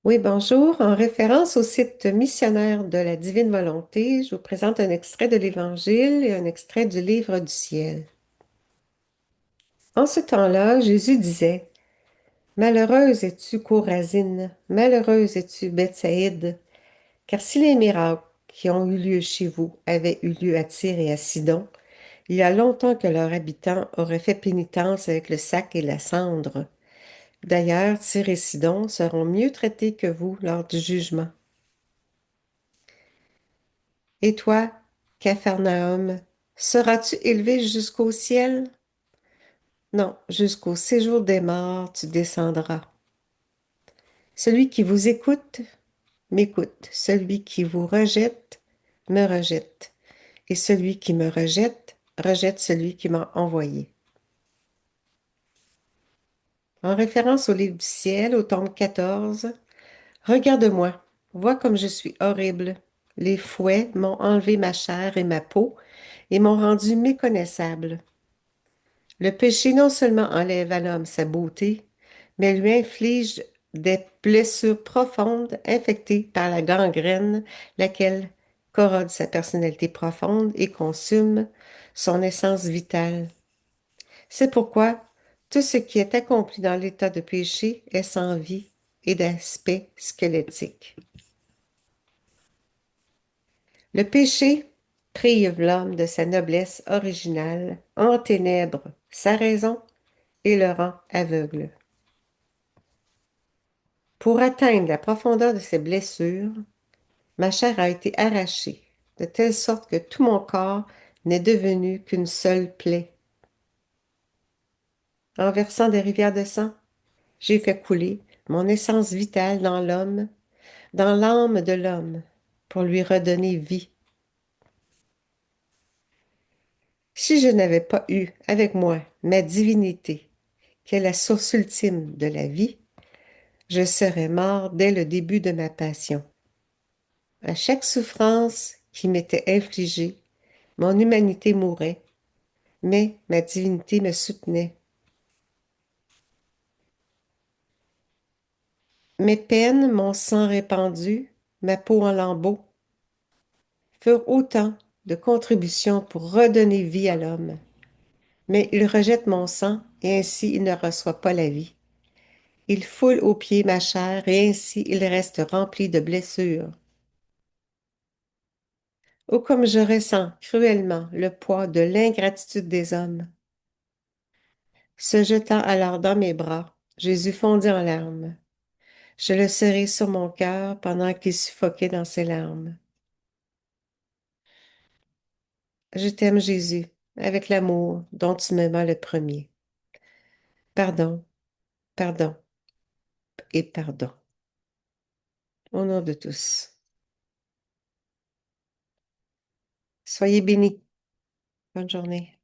Oui, bonjour. En référence au site missionnaire de la Divine Volonté, je vous présente un extrait de l'Évangile et un extrait du Livre du ciel. En ce temps-là, Jésus disait, Malheureuse es-tu, Chorazine, malheureuse es-tu, Bethsaïde, car si les miracles qui ont eu lieu chez vous avaient eu lieu à Tyr et à Sidon, il y a longtemps que leurs habitants auraient fait pénitence avec le sac et la cendre. D'ailleurs, Tyr et Sidon seront mieux traités que vous lors du jugement. Et toi, Capharnaüm, seras-tu élevé jusqu'au ciel? Non, jusqu'au séjour des morts tu descendras. Celui qui vous écoute, m'écoute. Celui qui vous rejette, me rejette. Et celui qui me rejette, rejette celui qui m'a envoyé. En référence au livre du ciel, au tome 14, regarde-moi, vois comme je suis horrible. Les fouets m'ont enlevé ma chair et ma peau et m'ont rendu méconnaissable. Le péché non seulement enlève à l'homme sa beauté, mais lui inflige des blessures profondes infectées par la gangrène, laquelle corrode sa personnalité profonde et consume son essence vitale. C'est pourquoi tout ce qui est accompli dans l'état de péché est sans vie et d'aspect squelettique. Le péché prive l'homme de sa noblesse originale, enténèbre sa raison et le rend aveugle. Pour atteindre la profondeur de ces blessures, ma chair a été arrachée, de telle sorte que tout mon corps n'est devenu qu'une seule plaie. En versant des rivières de sang, j'ai fait couler mon essence vitale dans l'homme, dans l'âme de l'homme, pour lui redonner vie. Si je n'avais pas eu avec moi ma divinité, qui est la source ultime de la vie, je serais mort dès le début de ma passion. À chaque souffrance qui m'était infligée, mon humanité mourait, mais ma divinité me soutenait. Mes peines, mon sang répandu, ma peau en lambeaux, furent autant de contributions pour redonner vie à l'homme. Mais il rejette mon sang, et ainsi il ne reçoit pas la vie. Il foule aux pieds ma chair, et ainsi il reste rempli de blessures. Oh, comme je ressens cruellement le poids de l'ingratitude des hommes. Se jetant alors dans mes bras, Jésus fondit en larmes. Je le serrai sur mon cœur pendant qu'il suffoquait dans ses larmes. Je t'aime, Jésus, avec l'amour dont tu m'aimas le premier. Pardon, pardon et pardon. Au nom de tous. Soyez bénis. Bonne journée.